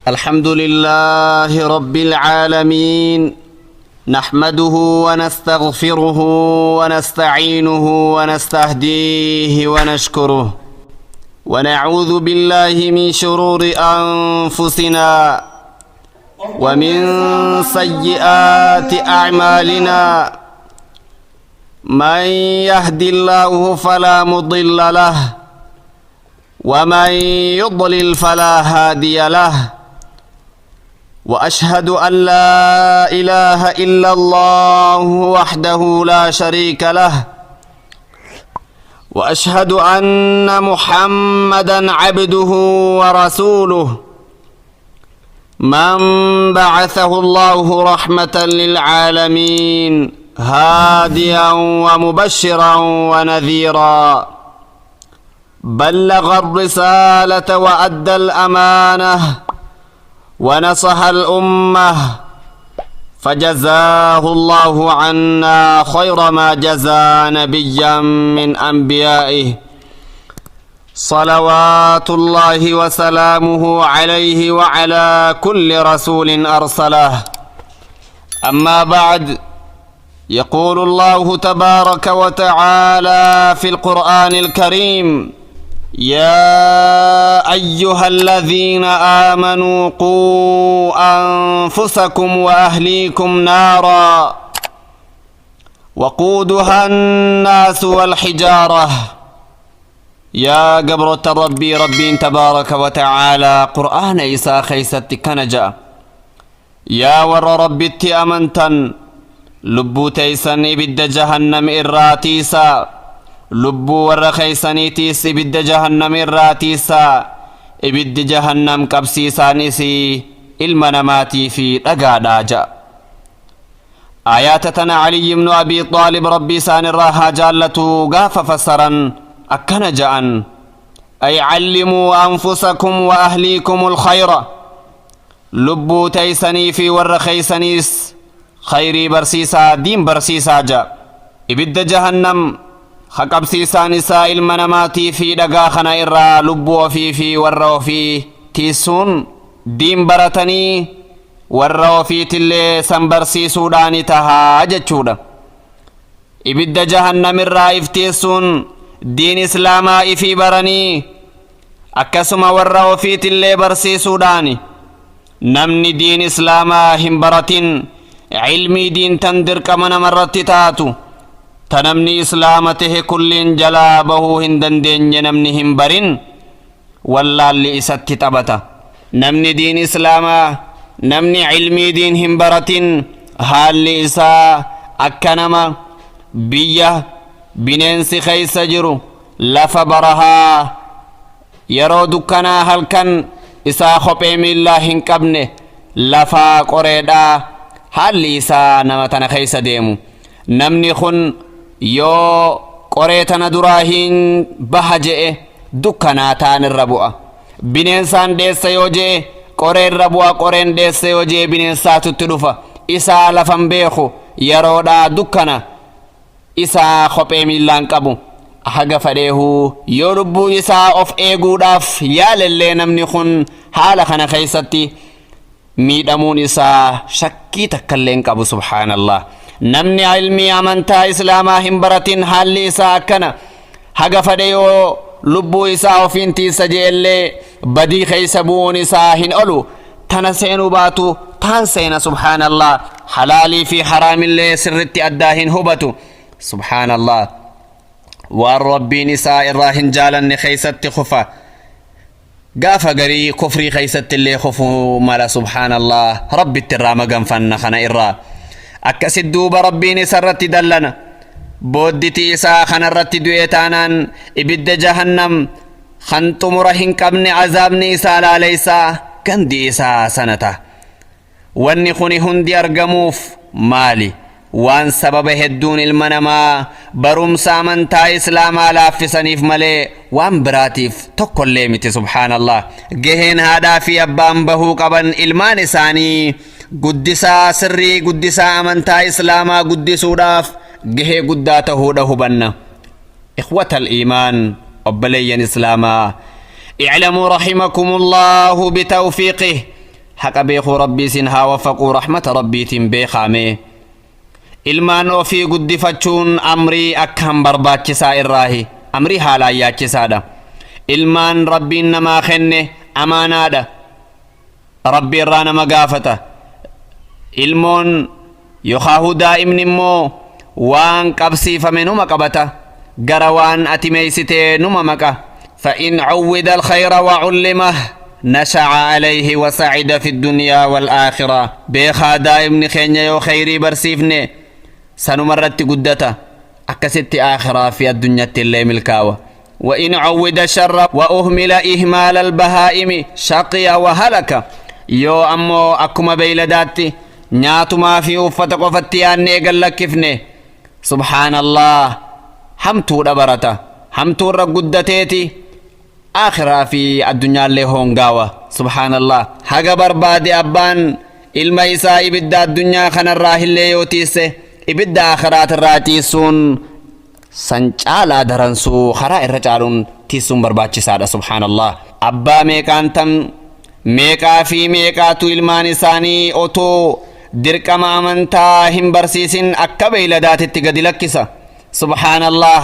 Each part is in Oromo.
الحمد لله رب العالمين نحمده ونستغفره ونستعينه ونستهديه ونشكره ونعوذ بالله من شرور أنفسنا ومن سيئات أعمالنا من يهد الله فلا مضل له ومن يضلل فلا هادي له وأشهد أن لا إله إلا الله وحده لا شريك له وأشهد أن محمدًا عبده ورسوله من بعثه الله رحمة للعالمين هاديا ومبشرا ونذيرا بلغ الرسالة وأدى الأمانة ونصح الأمة فجزاه الله عنا خير ما جزى نبيا من أنبيائه صلوات الله وسلامه عليه وعلى كل رسول أرسله أما بعد يقول الله تبارك وتعالى في القرآن الكريم يا أيها الذين آمنوا قوا أنفسكم وأهليكم نارا وقودها الناس والحجارة يا قبرة ربي تبارك وتعالى قرآن إيسا خيست كنجا يا ور ربي أمنتا لبو تيسن إبد جهنم إراتيسا لبو ور خيسانيتيس إبد جهنم إراتيسا إبد جهنم كبسيسا نسي المنماتي في رقاداجا آياتنا علي بن أبي طالب ربي سان الراها جالة غاف فسرا أكنجا أي علموا أنفسكم وأهليكم الخير لبو تيسني في ور خيسانيس خيري برسيسا دين برسيسا جا إبد جهنم خقبسيسا نساء المنماتي في دقاخنا إرى لبو في ورّو في تيسون دين برتني ورّو في تلي سنبرسيسو داني تها جتشودا إبد جهنم إرى إفتيسون دين إسلاما إفي برني أكسما ورّو في تلي برسيسو داني نمني دين إسلاما هم برتن علمي دين تندر كمن مرت تاتو تنمني إسلامته كل جلابه هندن دين نمني هم برين والله اللي إسات تبتا نمني دين إسلاما نمني علمي دين هم برتين هال إسا أكنما بيا بننس خيس جرو لفبرها يرو دكنا هل كان إسا خبئم الله هنكبنه لفا قريدا هل إسا نمتنا خيس ديمو نمني خن yoo qoree tana duraa hin baha je'e dukkanaa ta'an irra bu'a bineensaan dheessa yoo je'e qoree irra bu'a qoreen dheessa yoo je'e bineensaatutti dhufa isaa lafan beeku yeroodhaa dukkana isaa kophee miillaan qabu haga fadheehu yoo lubbuu isaa of eeguudhaaf yaalellee namni kun haala kana keessatti miidhamuun isaa shakkii takkallee hin qabu subhaanallah نمني علمي أمنتا إسلاما هم برتين حالي إسا أكنا حقا فديو لبو إسا وفينتي سجيل بدي خيسبون إسا هن ألو تنسين باتو تنسين سبحان الله حلالي في حرام اللي سرت أداهن هبتو سبحان الله والربي نساء الراهن جالا خيست خفا قافا قري كفري خيست اللي خفو مالا سبحان الله ربي الترام قنفن خنا إرّا أكسد دوب ربين سرت دلنا بودتي إسا خنرت دويتانان إبد جهنم خنتمرهن كبن عذابني إسا لا ليسا كندي إسا سنتا واني خني هندي أرقموف مالي وان سبب هدون المنما بروم سامن تا إسلام على فسنيف ملي وان براتيف تقل ليمتي سبحان الله جهين هذا في أبان بهو قبن إلمان إساني قدسا سري قدسا أمنتا إسلاما قدسو داف جهي قداته دهبنا إخوة الإيمان أبليا إسلاما اعلموا رحمكم الله بتوفيقه حق بيخو ربي سنها وفقوا رحمة ربي بيخامي ilmaan ofii guddifachuun amrii akkaan barbaachisaa irraahi amrii haalaan yaachisaadha ilmaan rabbiin namaa kenne amaanaadha rabbi irraa nama gaafata ilmoon yookaan daa'imni immoo waan qabsiifame numa qabata gara waan ati meeysitee numa maqa فإن عود الخير وعلمه نشع عليه وسعد في الدنيا والآخرة بيخا دائم خينيا يو خيري برسيفني سنمرت قدتا أكست آخرة في الدنيا اللي ملكاوة وإن عود الشر وأهمل إهمال البهائم شقي وهلك يو أمو أكما بيلداتي نياتو ما في أفتك وفتيان نيقل لكفني سبحان الله حمتو دبرتا حمتو رقدتيتي آخرة في الدنيا اللي هونغاوة سبحان الله حقا بربادي أبان الميسا إبدا الدنيا خان الراه اللي يوتيسي إبدا آخرات الراتيسون سنجالا درنسو خراء الرجالون تيسون برباتي سادة سبحان الله أبا ميكان تم ميكا في ميكاتو إلمان إساني أوتو دركا ما أمنتا هم برسيسين أكبه لدات التقدي لكسا سبحان الله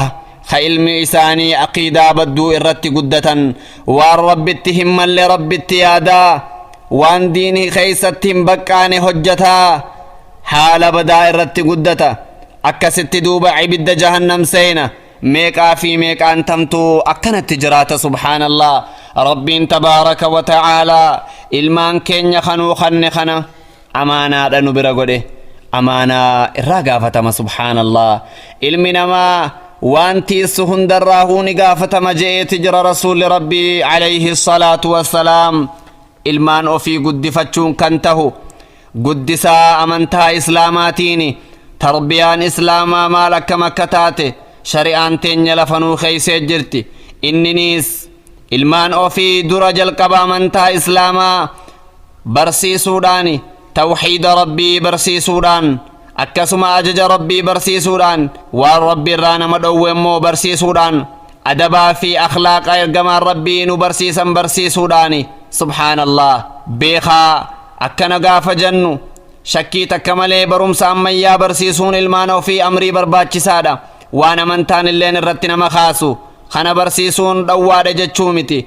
خيلم إساني عقيدة بدو إرتي قدة وان رب اتهم اللي رب اتيادا وان ديني خيستهم بكاني حجتا حال بدا إرتي قدة أكست دوبا عبد جهنم سينا ميكا في ميكا أنتمتو أكنت تجرات سبحان الله رب تبارك وتعالى إلمان كين يخنو خن أمانا دنو برغده أمانا الرقافة سبحان الله إلمنا ما وانتي سهن دراهون قافة مجئ تجر رسول ربي عليه الصلاة والسلام إلمان أفي قد فتشون كنته قدسا أمنتا إسلاماتيني تربيان إسلاما مالك مكتاتي شريعان تين لفنو خيسي جرتي إننيس إلمان أفي درج القبا أمنتا إسلاما برسي سوداني توحيد ربي برسي سودان akkasuma ajaja rabbii barsiisuudhaan waan rabbi irraa nama dhowwe immoo barsiisuudhaan adabaa fi akhlaaqa ergamaan rabbii nu barsiisan barsiisuudhaani subhaanallah beekaa akkana gaafa jennu shakkii takka malee barumsa ammayyaa barsiisuun ilmaan ofii amrii barbaachisaadha waan amantaan illeen irratti nama kaasu kana barsiisuun dhowwaadha jechuu miti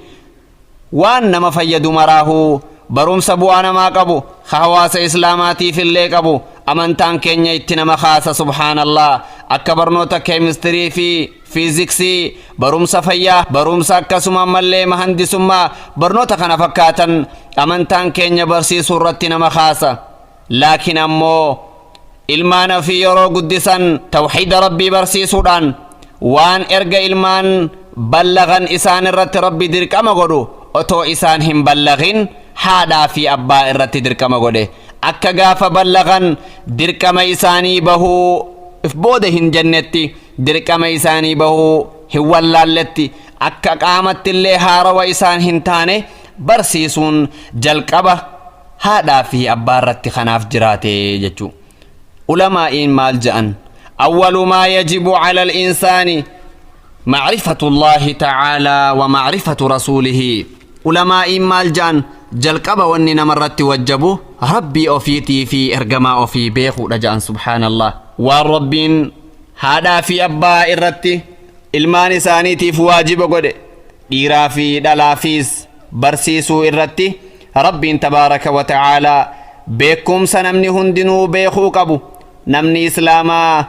waan nama fayyadu maraahuu barumsa bu'aa namaa qabu hawaasa islaamaatiif illee qabu amantaan keenya itti nama khaasa subhaanallah akka barnoota keemistirii fi fiiziksii barumsa fayyaa barumsa akkasuma mallee mahandisummaa barnoota kana fakkaatan amantaan keenya barsiisuu irratti nama khaasa laakiin ammoo ilmaan fi yeroo guddisan tawxiida rabbii barsiisuudhaan waan erga ilmaan ballagan isaan irratti rabbi dirqama godhu otoo isaan hin ballagin haadhaa fi abbaa irratti dirqama godhe akka gaafa ballagan dirqama isaanii bahuu booda hin jennetti dirqama isaanii bahuu hin wallaalletti akka qaamatti illee haarawa isaan hin taane barsiisuun jalqaba haadhaa fi abbaa irratti kanaaf jiraate jechuu ulamaa'iin maal ja'an awwalu maa yajibu cala al-insaani macrifatu llaahi tacaalaa wa macrifatu rasuulihi ulamaa'iin maal ja'an jalqaba wanni namarratti wajjabu rabbii ofiitii fi ergamaa ofii beekuudha ja'an subhaanallah waan rabbiin haadhaa fi abbaa irratti ilmaan isaaniitiif waajiba godhe dhiiraa fi dhalaafiis barsiisuu irratti rabbiin tabaaraka wa ta'aalaa beekumsa namni hundinuu beekuu qabu namni islaamaa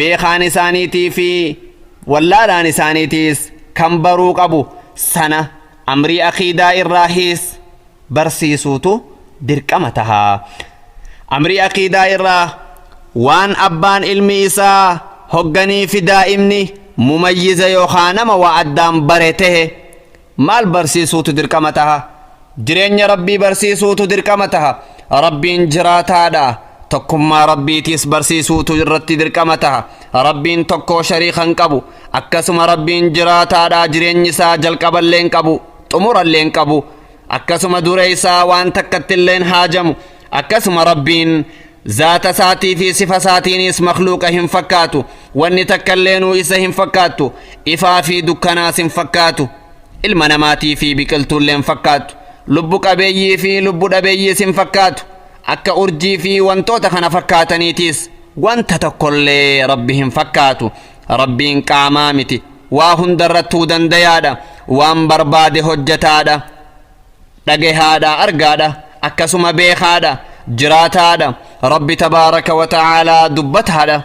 beekaan isaaniitii fi wallaadhaan isaaniitiis kan baruu qabu sana amrii aqiidaa irraahiis barsiisuutu dirqama tahaa amrii aqiidaa irraa waan abbaan ilmi isaa hogganii fi daa'imni mumayyiza yookaan nama waa addaan bare tahe maal barsiisuutu dirqama taha jireenya rabbii barsiisuutu dirqama taha rabbiin jiraataadha tokkummaa rabbiitiis barsiisuutu irratti dirqama taha rabbiin tokkoo shariikan qabu akkasuma rabbiin jiraataadha jireenyi isaa jalqaballeen qabu xumuralleen qabu akkasuma dure isaa waan takkattilleen haajamu akkasuma rabbiin zaata isaatii fi sifa isaatiinis makhluuqa hin fakkaatu wanni takkailleenuu isa hin fakkaattu ifaa fi dukkanaas hin fakkaatu ilma namaatii fi biqiltuulleen fakkaattu lubbu qabeeyyii fi lubbu dhabeeyyiis hin fakkaatu akka urjii fi wantoota kana fakkaataniitiis wanta tokkollee rabbi hin fakkaatu. Rabbiin qaamaa miti, waa hundarrattuu dandayaadha, waan barbaade hojjetaadha, dhagehaadha, argaadha, akkasuma beekaadha, jiraataadha. Rabbi tabaaraka wa ta'aalaa dubbataadha.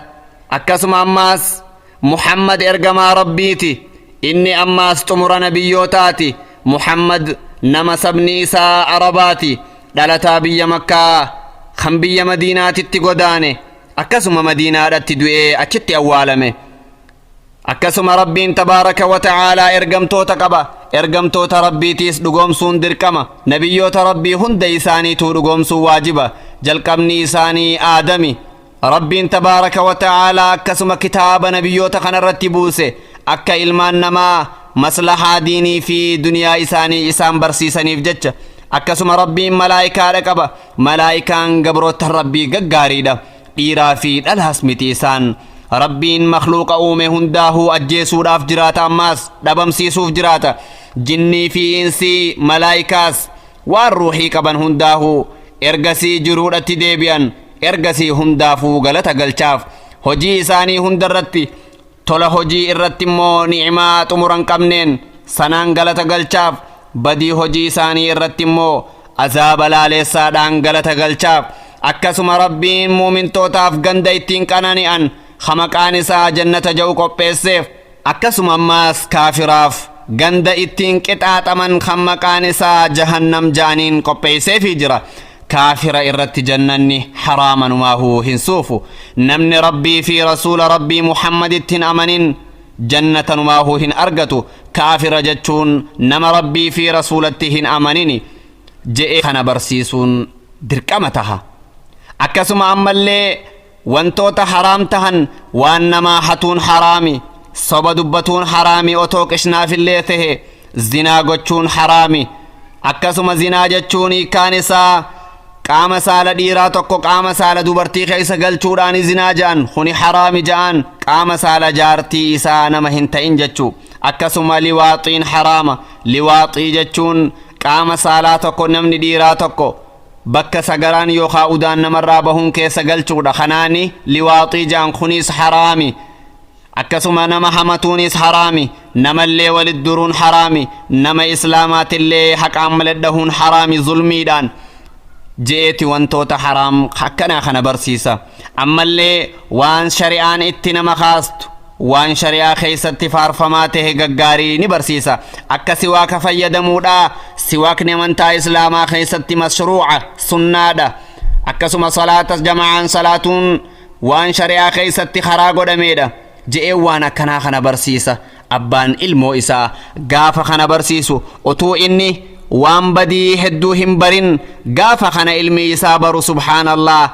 Akkasuma ammaas Muhammad ergamaa rabbiiti, inni ammaas xumura nabiyyootaati. Muhammad nama sabni isaa arabaati, dhalataa biyya Makkaa kan biyya Madiinaatitti godaane, akkasuma Madiinaadhatti du'ee achitti awwaalame. Akkasuma Rabbiin tabaaraka wa ta'aalaa ergamtoota qaba, ergamtoota rabbiitiis dhugoomsuun dirqama. Nabiyyoota rabbii hunda isaaniituu dhugoomsuun waajiba. Jalqabni isaanii Aadami. Rabbiin tabaaraka wa ta'aalaa akkasuma kitaaba nabiyyoota kanarratti buuse akka ilmaan namaa maslahaa diinii fi duniyaa isaanii isaan barsiisaniif jecha. Akkasuma Rabbiin malaa'ikaadha qaba, malaa'ikaan gabroota rabbii gaggaariidha, dhiiraa fi dhalaas miti isaan. Rabbiin makhluuqa uume hundaahuu ajjeesuudhaaf jiraata, ammaas dhabamsiisuuf jiraata. Jinnii fi insi malaa'ikaas waan ruuxii qaban hundaahuu ergasii jiruudhatti deebi'an, ergasii hundaafuu galata galchaaf. Hojii isaanii hundarratti tola, hojii irratti immoo ni'imaa xumuran qabneen sanaan galata galchaaf. Badii hojii isaanii irratti immoo azaaba laaleessaadhaan galata galchaaf. Akkasuma Rabbiin muumintootaaf ganda ittiin qanani'an maqaan isaa jannata ja'u qopheesseef. Akkasuma ammaas kaafiraaf ganda ittiin qixaaxaman maqaan isaa jahannam ja'aniin qopheesseefii jira. Kaafira irratti jannanni haraamanumaahu hin suufu. Namni rabbii fi rasuula rabbii Muhammaditti hin amanin jannatanumaahu hin argatu. Kaafira jechuun nama rabbii fi rasuulatti hin amanini je'ee kana barsiisuun dirqama taha. Akkasuma ammallee wantoota haraam tahan waan namaa hatuun haraami, soba dubbatuun haraami otoo qishnaafillee tahe, zinaa gochuun haraami. Akkasuma zinaa jechuun hiikkaan isaa qaama saala dhiiraa tokko qaama saala dubartii keessa galchuudhaan zinaa ja'an, kuni haraami ja'an, qaama saala jaartii isaa nama hin ta'in jechuu. Akkasuma liwaaxiin haraama. Liwaaxii jechuun qaama saalaa tokko namni dhiiraa tokko bakka sagaraan yookaan udaan namarraa bahuun keessa galchuudha, kanaani liwaaxii ja'an, kunis haraami. Akkasuma nama hamatuunis haraami, namallee walit duruun haraami, nama islaamaatillee haqaan maladhahuun haraami zulmiidhaan je'eeti wantoota haraam akkanaa kana barsiisa. Ammallee waan shari'aan itti nama kaastu, waan shari'aa keessatti faarfamaa ta'e gaggaarii ni barsiisa. Akka siwaaka fayyadamuudha, siwaakni amantaa islaamaa keessatti mashruuca sunnaadha. Akkasuma salaatas jama'aan salaatuun waan shari'aa keessatti karaa godhameedha je'ee waan akkanaa kana barsiisa. Abbaan ilmoo isaa gaafa kana barsiisu utuu inni waan badii hedduu hin barin gaafa kana ilmi isaa baru, subhaanallah,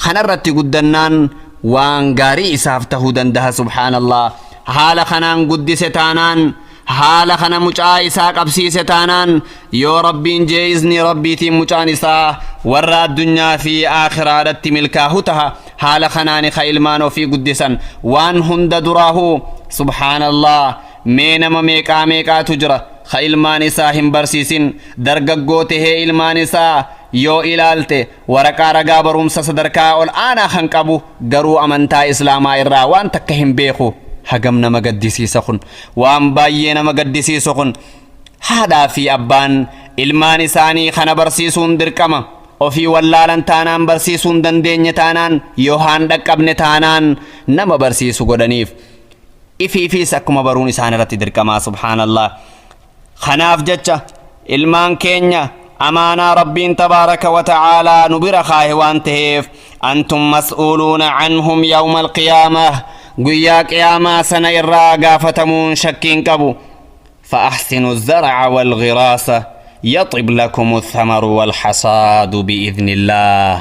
kanarratti guddannaan waan gaarii isaaf tahuu dandaha. subhaanallah, haala kanaan guddise taanaan, haala kana mucaa isaa qabsiise taanaan, yoo rabbiin jee izni rabbiitiin mucaan isaa warra addunyaa fi aakhiraadhatti milkaahu taha. haala kanaan ka ilmaan ofii guddisan waan hunda duraahu. subhaanallah, mee nama meeqaatu jira ka ilmaan isaa hin barsiisin. dargaggoo tahee ilmaan isaa yoo ilaalte waraqaa ragaa barumsa sadarkaa ol aanaa kan qabu, garuu amantaa islaamaa irraa waan takka hin beeku. hagam nama gaddisiisa kun, waan baay'ee nama gaddisiisu kun. haadhaa fi abbaan ilmaan isaanii kana barsiisuun dirqama. ofii wallaalan taanaan barsiisuun dandeenye taanaan, yoohaan dhaqqabne taanaan nama barsiisu godhaniif ifiifis akkuma baruun isaan irratti dirqamaa. subhaanallah, kanaaf jecha ilmaan keenya amaanaa rabbiin tabaaraka wa ta'aalaa nu bira kaahe waan taheef, antum mas'uuluuna canhum yawma alqiyaamah, guyyaa qiyaamaa sana irraa gaafatamuun shakkiin qabu. فأحسنوا الزرع والغراس يطب لكم الثمر والحصاد بإذن الله.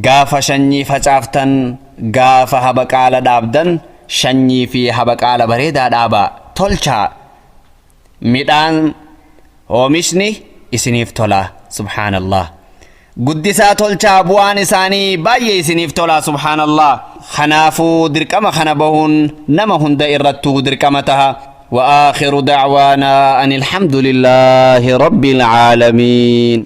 قاف شني فجافتن قاف هبقال دابدن شني في هبقال بريدا دابا تلشا ميدان ومشني اسنيف تولا. سبحان الله، قدسا تلشا بوان إساني باي اسنيف تولا. سبحان الله، خنافو دركما خنبهن نمهن دائرتو دركمتها. وآخر دعوانا أن الحمد لله رب العالمين.